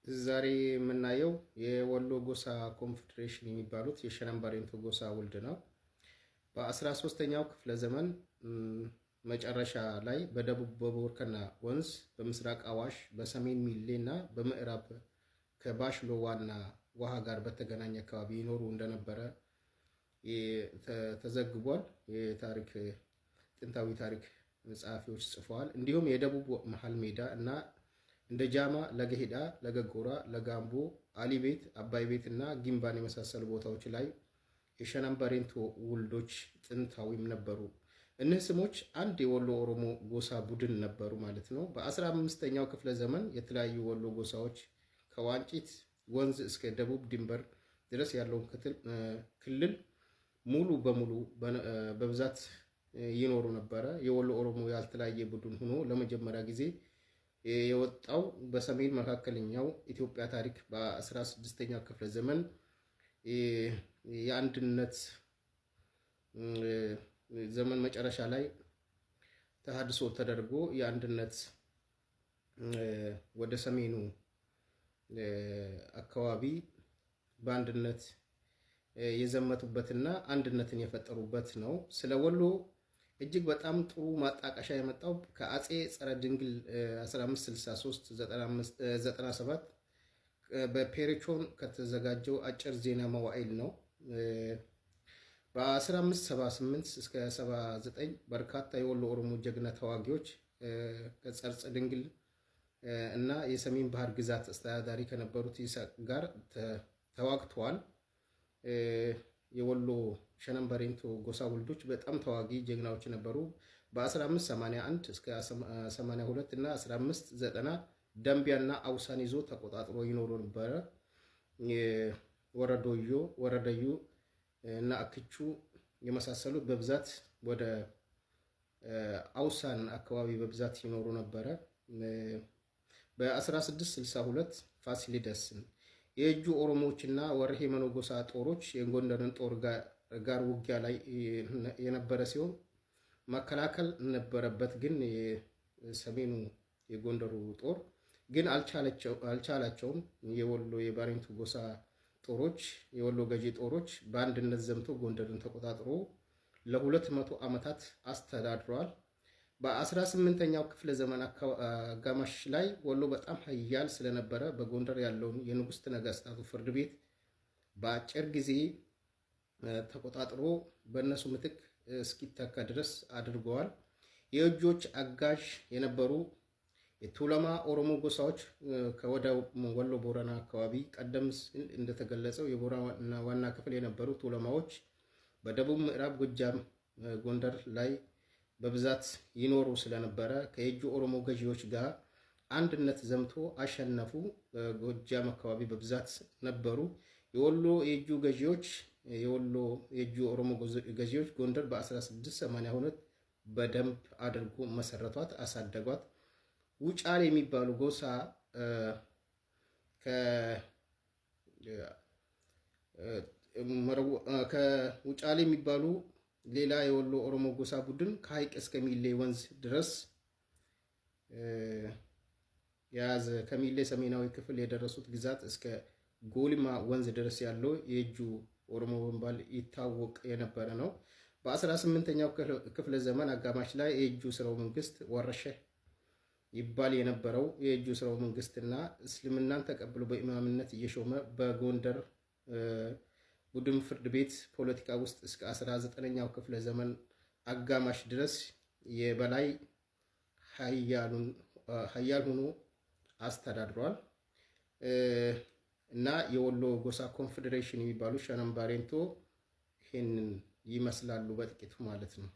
ዛሬ የምናየው የወሎ ጎሳ ኮንፌዴሬሽን የሚባሉት የሸነምባሬንቱ ጎሳ ውልድ ነው። በ13ኛው ክፍለ ዘመን መጨረሻ ላይ በደቡብ በቦርከና ወንዝ፣ በምስራቅ አዋሽ፣ በሰሜን ሚሌ እና በምዕራብ ከባሽሎ ዋና ውሃ ጋር በተገናኘ አካባቢ ይኖሩ እንደነበረ ተዘግቧል። የታሪክ ጥንታዊ ታሪክ ጸሐፊዎች ጽፈዋል። እንዲሁም የደቡብ መሃል ሜዳ እና እንደ ጃማ፣ ለገሄዳ፣ ለገጎራ፣ ለጋምቦ፣ አሊ ቤት፣ አባይ ቤት እና ጊምባን የመሳሰሉ ቦታዎች ላይ የሸነምባሬንቱ ውልዶች ጥንታዊም ነበሩ። እነዚህ ስሞች አንድ የወሎ ኦሮሞ ጎሳ ቡድን ነበሩ ማለት ነው። በ15ኛው ክፍለ ዘመን የተለያዩ ወሎ ጎሳዎች ከዋንጪት ወንዝ እስከ ደቡብ ድንበር ድረስ ያለውን ክልል ሙሉ በሙሉ በብዛት ይኖሩ ነበረ። የወሎ ኦሮሞ ያልተለያየ ቡድን ሆኖ ለመጀመሪያ ጊዜ የወጣው በሰሜን መካከለኛው ኢትዮጵያ ታሪክ በ16ኛው ክፍለ ዘመን የአንድነት ዘመን መጨረሻ ላይ ተሐድሶ ተደርጎ የአንድነት ወደ ሰሜኑ አካባቢ በአንድነት የዘመቱበትና አንድነትን የፈጠሩበት ነው። ስለ ወሎ እጅግ በጣም ጥሩ ማጣቀሻ የመጣው ከአጼ ጸረ ድንግል 1563-97 በፔሬቾን ከተዘጋጀው አጭር ዜና መዋዕል ነው። በ1578 እስከ 79 በርካታ የወሎ ኦሮሞ ጀግና ተዋጊዎች ከጸርጸ ድንግል እና የሰሜን ባህር ግዛት አስተዳዳሪ ከነበሩት ይስሐቅ ጋር ተዋግተዋል። የወሎ ሸነምባሬንቱ ጎሳ ውልዶች በጣም ተዋጊ ጀግናዎች ነበሩ። በ1581 እስከ 82 እና 1590 ደምቢያና አውሳን ይዞ ተቆጣጥሮ ይኖሩ ነበረ። ወረደዩ እና አክቹ የመሳሰሉት በብዛት ወደ አውሳን አካባቢ በብዛት ይኖሩ ነበረ። በ1662 ፋሲሊደስን የእጁ ኦሮሞዎችና ወርሄ መኖ ጎሳ ጦሮች የጎንደርን ጦር ጋር ውጊያ ላይ የነበረ ሲሆን መከላከል ነበረበት። ግን የሰሜኑ የጎንደሩ ጦር ግን አልቻላቸውም። የወሎ የባሬንቱ ጎሳ ጦሮች የወሎ ገዢ ጦሮች በአንድነት ዘምቶ ጎንደርን ተቆጣጥሮ ለ200 ዓመታት አስተዳድረዋል። በ18ኛው ክፍለ ዘመን አጋማሽ ላይ ወሎ በጣም ኃያል ስለነበረ በጎንደር ያለውን የንጉሥ ነገሥታቱ ፍርድ ቤት በአጭር ጊዜ ተቆጣጥሮ በእነሱ ምትክ እስኪተካ ድረስ አድርገዋል። የእጆች አጋዥ የነበሩ የቱለማ ኦሮሞ ጎሳዎች ከወደ ወሎ ቦረና አካባቢ ቀደም ሲል እንደተገለጸው የቦረና ዋና ክፍል የነበሩ ቱለማዎች በደቡብ ምዕራብ ጎጃም ጎንደር ላይ በብዛት ይኖሩ ስለነበረ ከየጁ ኦሮሞ ገዢዎች ጋር አንድነት ዘምቶ አሸነፉ። በጎጃም አካባቢ በብዛት ነበሩ። የወሎ የእጁ ገዢዎች ኦሮሞ ገዢዎች ጎንደር በ1682 በደንብ አድርጎ መሰረቷት፣ አሳደጓት። ውጫሌ የሚባሉ ጎሳ ከውጫሌ የሚባሉ ሌላ የወሎ ኦሮሞ ጎሳ ቡድን ከሐይቅ እስከ ሚሌ ወንዝ ድረስ የያዘ ከሚሌ ሰሜናዊ ክፍል የደረሱት ግዛት እስከ ጎሊማ ወንዝ ድረስ ያለው የእጁ ኦሮሞ በመባል ይታወቅ የነበረ ነው። በ18ኛው ክፍለ ዘመን አጋማሽ ላይ የእጁ ስርወ መንግስት ወረሸህ ይባል የነበረው የእጁ ስርወ መንግስትና እስልምናን ተቀብሎ በኢማምነት እየሾመ በጎንደር ቡድን ፍርድ ቤት ፖለቲካ ውስጥ እስከ 19ኛው ክፍለ ዘመን አጋማሽ ድረስ የበላይ ሀያል ሆኖ አስተዳድሯል እና የወሎ ጎሳ ኮንፌዴሬሽን የሚባሉ ሸነምባሬንቱ ይህንን ይመስላሉ በጥቂቱ ማለት ነው።